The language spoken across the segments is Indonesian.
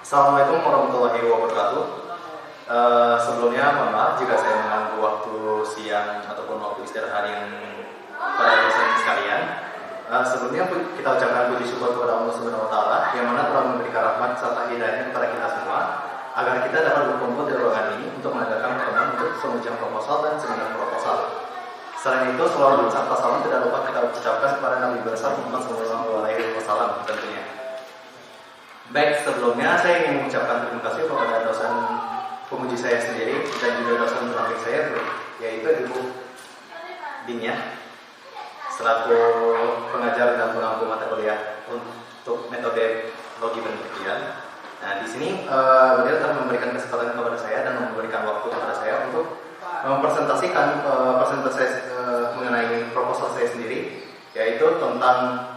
Assalamualaikum warahmatullahi wabarakatuh. Sebelumnya mohon maaf jika saya mengganggu waktu siang ataupun waktu istirahat yang para dosen sekalian. Sebelumnya kita ucapkan puji syukur kepada Allah Subhanahu wa taala yang mana telah memberikan rahmat serta hidayah kepada kita semua agar kita dapat berkumpul di ruangan ini untuk mengadakan pertemuan untuk pengujian proposal dan seminar proposal. Selain itu, selawat serta salam tidak lupa kita ucapkan kepada Nabi besar Muhammad SAW tentunya. Baik, sebelumnya saya ingin mengucapkan terima kasih kepada dosen penguji saya sendiri dan juga dosen pendamping saya, yaitu Ibu Dinya, selaku pengajar dan pengampu mata kuliah untuk metode logi penelitian. Nah, di sini beliau telah memberikan kesempatan kepada saya dan memberikan waktu kepada saya untuk mempresentasikan presentasi mengenai proposal saya sendiri, yaitu tentang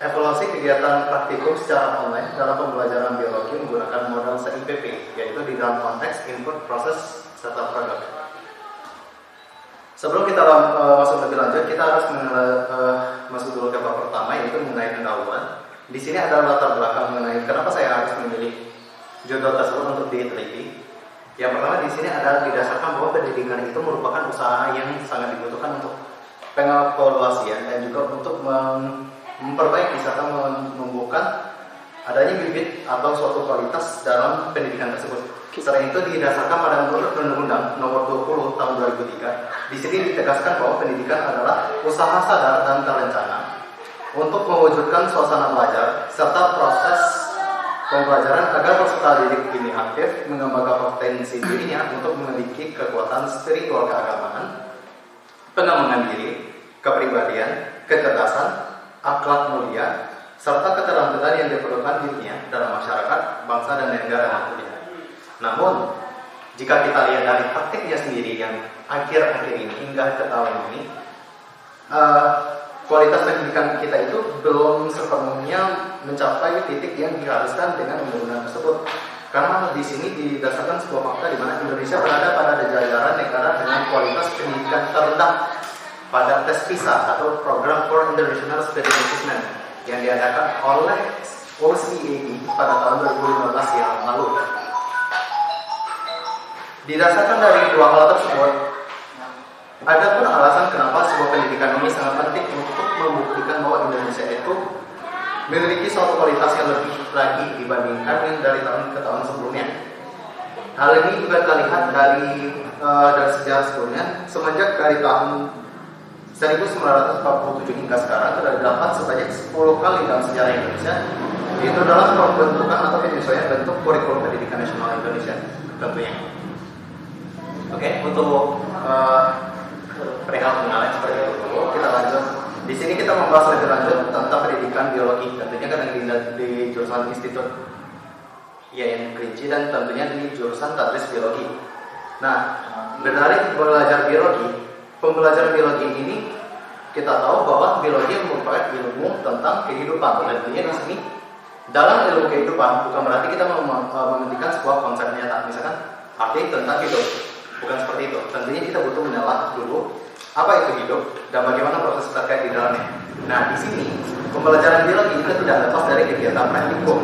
evaluasi kegiatan praktikum secara online dalam pembelajaran biologi menggunakan model CIPP, yaitu di dalam konteks input, proses, serta produk. Sebelum kita masuk lebih lanjut, kita harus masuk dulu ke bab pertama, yaitu mengenai pendahuluan. Di sini ada latar belakang mengenai kenapa saya harus memilih judul tersebut untuk diteliti. Yang pertama di sini adalah didasarkan bahwa pendidikan itu merupakan usaha yang sangat dibutuhkan untuk pengevaluasian dan juga untuk memperbaiki serta menumbuhkan adanya bibit atau suatu kualitas dalam pendidikan tersebut. Selain itu didasarkan pada menurut Undang-Undang Nomor 20 Tahun 2003. Di sini ditegaskan bahwa pendidikan adalah usaha sadar dan terencana untuk mewujudkan suasana belajar serta proses pembelajaran agar peserta didik ini aktif mengembangkan potensi dirinya untuk memiliki kekuatan spiritual keagamaan, pengembangan diri, kepribadian, kecerdasan, akhlak mulia, serta keterampilan yang diperlukan dirinya dalam masyarakat, bangsa, dan negara nantinya. Namun, jika kita lihat dari praktiknya sendiri yang akhir-akhir ini hingga ke tahun ini, kualitas pendidikan kita itu belum sepenuhnya mencapai titik yang diharuskan dengan undang-undang tersebut. Karena di sini didasarkan sebuah fakta di mana Indonesia berada pada jajaran negara dengan kualitas pendidikan terendah pada tes PISA atau Program for International Study Assessment yang diadakan oleh OECD pada tahun 2015 yang lalu. Didasarkan dari dua hal tersebut, ada pun alasan kenapa sebuah pendidikan ini sangat penting untuk membuktikan bahwa Indonesia itu memiliki suatu kualitas yang lebih lagi dibandingkan yang dari tahun ke tahun sebelumnya. Hal ini juga terlihat dari sejarah sebelumnya. Semenjak dari tahun 1947 hingga sekarang terdapat sebanyak 10 kali dalam sejarah Indonesia, yaitu dalam pembentukan atau penyesuaian bentuk kurikulum pendidikan nasional Indonesia tentunya. Oke, untuk perihal pengenalan seperti itu dulu, kita lanjut. Di sini kita membahas lebih lanjut tentang pendidikan biologi, tentunya kan di jurusan Institut IAIN Kerinci dan tentunya di jurusan Tadris Biologi. Nah, dari belajar biologi, pembelajaran biologi ini kita tahu bahwa biologi merupakan ilmu tentang kehidupan. Tentunya di sini dalam ilmu kehidupan bukan berarti kita mementingkan sebuah konsep nyata, misalkan arti tentang hidup, bukan seperti itu. Tentunya kita butuh menelaah dulu apa itu hidup dan bagaimana proses terkait di dalamnya. Nah, di sini pembelajaran biologi itu tidak lepas dari kegiatan praktikum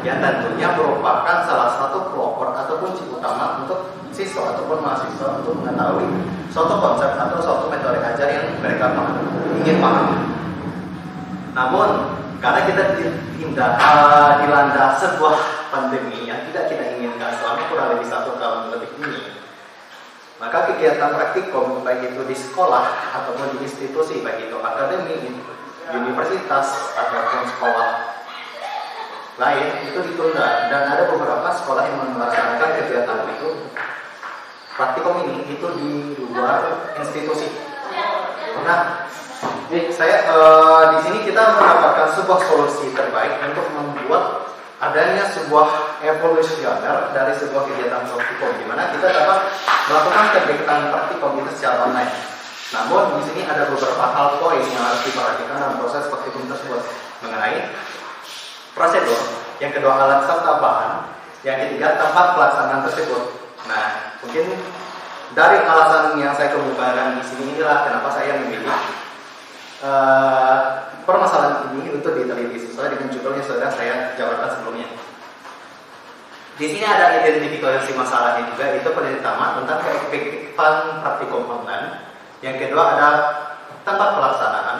yang tentunya merupakan salah satu pelopor atau kunci utama untuk siswa ataupun mahasiswa untuk mengetahui suatu konsep atau suatu metode ajar yang mereka ingin pahami. Namun, karena kita dilanda sebuah pandemi yang tidak kita inginkan selama kurang lebih 1 tahun lebih ini, maka kegiatan praktikum baik itu di sekolah ataupun di institusi, baik itu akademi, universitas ataupun sekolah lain itu ditunda, dan ada beberapa sekolah yang melaksanakan kegiatan itu praktikum ini itu di luar institusi. Nah, saya di sini kita mendapatkan sebuah solusi terbaik untuk membuat adanya sebuah evolusioner dari sebuah kegiatan praktikum, di mana kita dapat melakukan kegiatan praktikum itu secara online. Namun di sini ada beberapa hal poin yang harus diperhatikan dalam proses praktikum tersebut mengenai prosedur, yang kedua alat serta bahan, yang ketiga tempat pelaksanaan tersebut. Nah, mungkin dari alasan yang saya kemukakan di sini inilah kenapa saya memilih permasalahan ini untuk diteliti sesuai dengan judul yang sudah saya jabarkan sebelumnya. Di sini ada identifikasi masalahnya juga, itu pertama tentang keefektifan praktikum online. Yang kedua ada tempat pelaksanaan,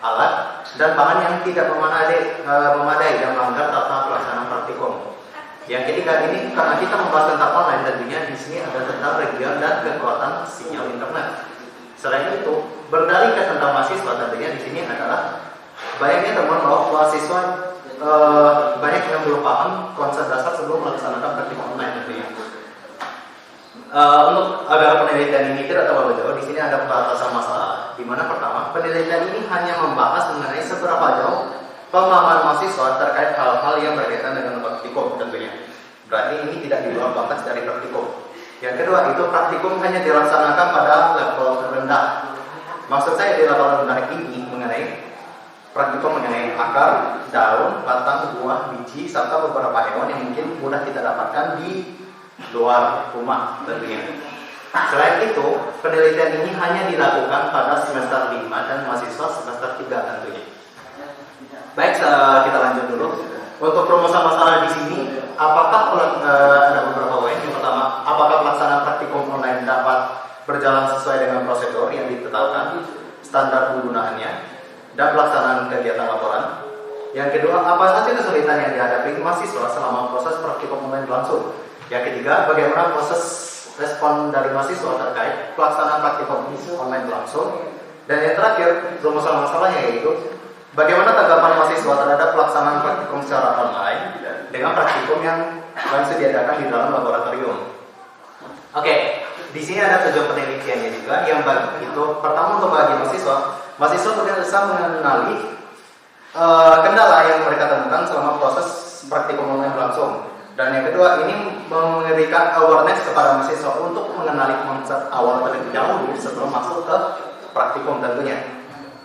alat, dan bahan yang tidak memadai dan melanggar tata pelaksanaan praktikum. Yang ketiga ini karena kita membahas tentang online, tentunya di sini ada tentang region dan kekuatan sinyal internet. Selain itu, berdalilkan tentang mahasiswa, tentunya di sini adalah banyaknya teman bahwa mahasiswa banyak yang belum paham konsep dasar sebelum melaksanakan praktikum online tentunya. Untuk agar penelitian ini tidak terlalu jauh, di sini ada batasan masalah. Di mana pertama, penelitian ini hanya membahas mengenai seberapa jauh pemahaman mahasiswa terkait hal-hal yang berkaitan dengan praktikum tentunya. Berarti ini tidak di luar batas dari praktikum. Yang kedua, itu praktikum hanya dilaksanakan pada level rendah. Maksud saya di level rendah ini mengenai praktikum mengenai akar, daun, batang, buah, biji, serta beberapa hewan yang mungkin mudah kita dapatkan di luar rumah tentunya. Selain itu, penelitian ini hanya dilakukan pada semester 5 dan mahasiswa semester 3 tentunya. Baik, kita lanjut dulu. Untuk perumusan masalah di sini, apakah ada beberapa poin. Yang pertama, apakah pelaksanaan praktikum online dapat berjalan sesuai dengan prosedur yang ditetapkan, standar penggunaannya, dan pelaksanaan kegiatan laporan. Yang kedua, apa saja kesulitan yang dihadapi mahasiswa selama proses praktikum online berlangsung. Yang ketiga, bagaimana proses respon dari mahasiswa terkait pelaksanaan praktikum online berlangsung. Dan yang terakhir, perumusan masalahnya yaitu bagaimana tanggapan mahasiswa terhadap pelaksanaan praktikum secara online dengan praktikum yang langsung diadakan di dalam laboratorium. Oke, di sini ada tujuan penelitiannya juga. Yang itu pertama untuk bagi mahasiswa bisa mengenali kendala yang mereka temukan selama proses praktikum online berlangsung. Dan yang kedua, ini memberikan awareness kepada mahasiswa untuk mengenali konsep awal terlebih dahulu sebelum masuk ke praktikum tentunya.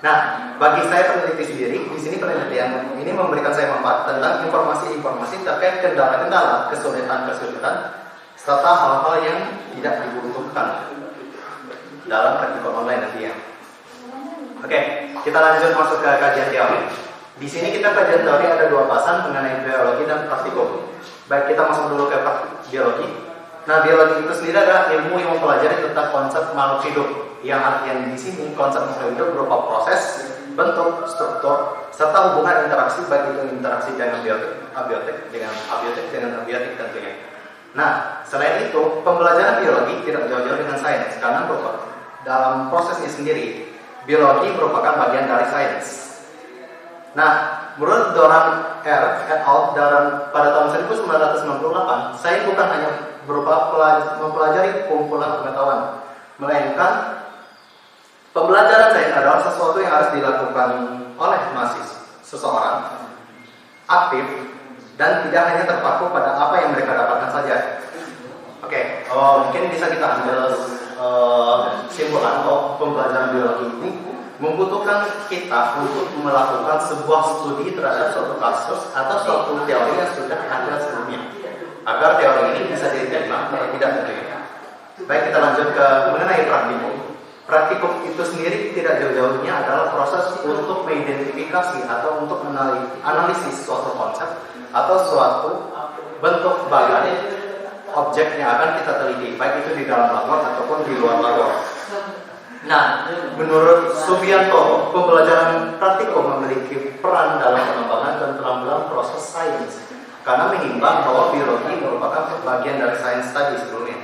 Nah, bagi saya peneliti sendiri, di sini penelitian ini memberikan saya manfaat tentang informasi-informasi terkait kendala-kendala, kesulitan-kesulitan, serta hal-hal yang tidak dibutuhkan dalam praktikum online nantinya. Oke, kita lanjut masuk ke kajian teori. Di sini kita kajian teori ada dua bahasan mengenai biologi dan praktikum. Baik, kita masuk dulu ke biologi. Nah, biologi itu sendiri adalah ilmu yang mempelajari tentang konsep makhluk hidup. Yang artian di sini konsep makhluk hidup berupa proses, bentuk, struktur, serta hubungan interaksi baik itu interaksi dengan abiotik dengan abiotik tentunya. Nah, selain itu pembelajaran biologi tidak jauh-jauh dengan sains karena dalam prosesnya sendiri biologi merupakan bagian dari sains. Nah, menurut Doran R. et al. Pada tahun 1998, saya bukan hanya berupa mempelajari kumpulan pengetahuan, melainkan pembelajaran sains adalah sesuatu yang harus dilakukan oleh seseorang aktif dan tidak hanya terpaku pada apa yang mereka dapatkan saja. Oke, mungkin bisa kita ambil simpulan bahwa pembelajaran biologi ini membutuhkan kita untuk melakukan sebuah studi terhadap suatu kasus atau suatu teori yang sudah ada sebelumnya agar teori ini bisa diterima atau tidak diterima. Baik, kita lanjut ke mengenai praktikum. Praktikum itu sendiri tidak jauh-jauhnya adalah proses untuk mengidentifikasi atau untuk analisis suatu konsep atau suatu bentuk bagian objek yang akan kita teliti, baik itu di dalam labor ataupun di luar labor. Nah, menurut Subianto, pembelajaran praktikum memiliki peran dalam pengembangan dan penampilan proses sains karena mengimbang bahwa biologi merupakan bagian dari sains tadi sebelumnya.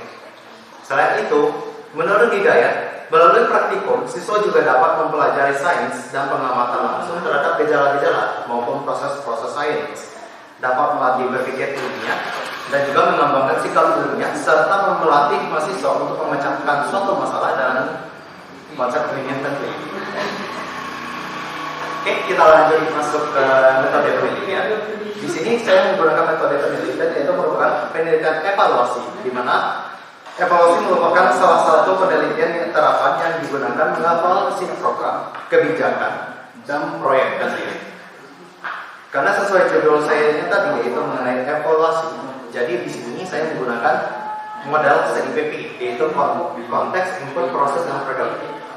Selain itu, menurut Hidayat, melalui praktikum, siswa juga dapat mempelajari sains dan pengamatan langsung terhadap gejala-gejala maupun proses-proses sains, dapat melatih berpikir ilmiah dan juga mengembangkan sikap ilmiah serta melatih mahasiswa untuk memecahkan suatu masalah dan konsep ilmiah tentunya. Oke, kita lanjut masuk ke metode penelitian. Di sini saya menggunakan metode penelitian yaitu merupakan penelitian evaluasi, di mana evaluasi merupakan salah satu penelitian terapan yang digunakan mengevaluasi program, kebijakan, dan proyek tentunya. Karena sesuai judul saya ini tadi yaitu mengenai evaluasi, jadi di sini saya menggunakan model CIPP yaitu konteks, input, proses, dan produk.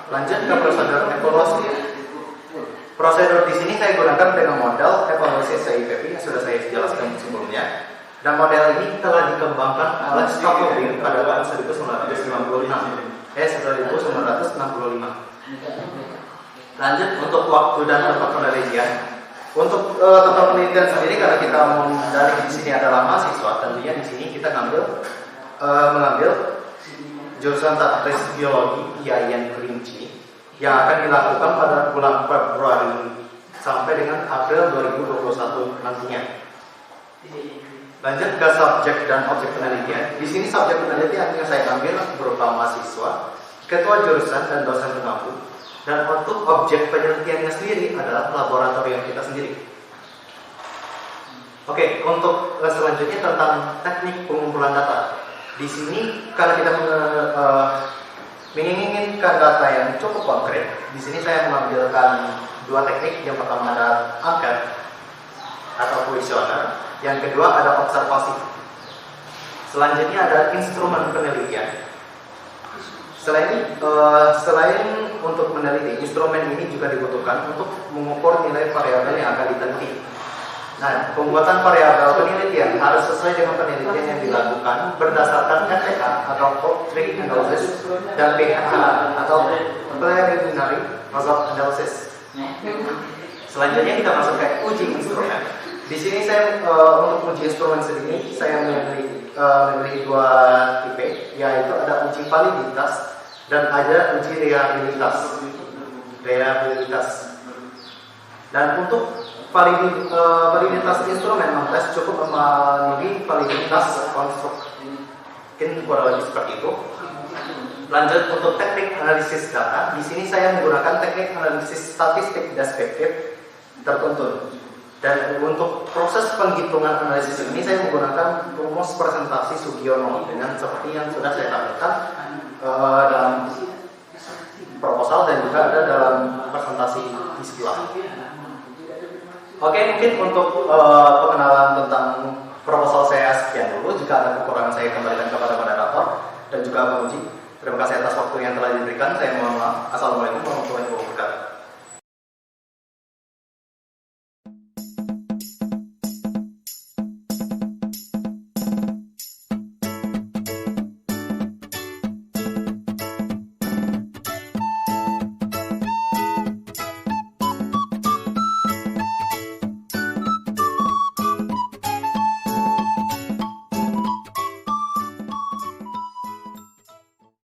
Lanjut ke prosedur evaluasi. Prosedur di sini saya gunakan dengan model evaluasi CIPP yang sudah saya jelaskan sebelumnya. Dan model ini telah dikembangkan oleh Scaffolding pada tahun 1965. Lanjut untuk waktu dan tempat penelitian. Untuk tempat penelitian sendiri, karena kita dari di sini adalah mahasiswa, tentunya di sini kita mengambil jurusan Statis Biologi IAIN Kerinci yang akan dilakukan pada bulan Februari sampai dengan April 2021 nantinya. Lanjut ke subjek dan objek penelitian. Di sini subjek penelitian yang saya ambil berupa mahasiswa, ketua jurusan dan dosen pengampu. Dan untuk objek penelitiannya sendiri adalah laboratorium kita sendiri. Oke, untuk selanjutnya tentang teknik pengumpulan data. Di sini karena kita menginginkan data yang cukup konkret, di sini saya mengambilkan dua teknik. Yang pertama ada angket atau kuesioner, yang kedua ada observasi. Selanjutnya ada instrumen penelitian. Selain untuk meneliti, instrumen ini juga dibutuhkan untuk mengukur nilai variabel yang akan diteliti. Nah, pembuatan variabel penelitian harus sesuai dengan penelitian yang dilakukan berdasarkan FPA atau Tree Analysis dan PNA atau Preliminary Result Analysis. Selanjutnya kita masuk ke uji instrumen. Di sini saya untuk uji instrumen sendiri saya memilih dua tipe, yaitu ada uji validitas dan ada uji reliabilitas. Dan untuk validitas instrumen mengtes cukup memenuhi validitas konstruk. Mungkin kurang lebih seperti itu. Lanjut untuk teknik analisis data. Di sini saya menggunakan teknik analisis statistik deskriptif tertuntun. Dan untuk proses penghitungan analisis ini saya menggunakan rumus presentasi Sugiono dengan seperti yang sudah saya tampilkan dalam proposal dan juga ada dalam presentasi di sebelah. Oke, mungkin untuk pengenalan tentang proposal saya sekian dulu. Jika ada kekurangan saya kembalikan kepada moderator dan juga penguji. Terima kasih atas waktu yang telah diberikan. Saya mohon maaf. Assalamualaikum warahmatullahi wabarakatuh.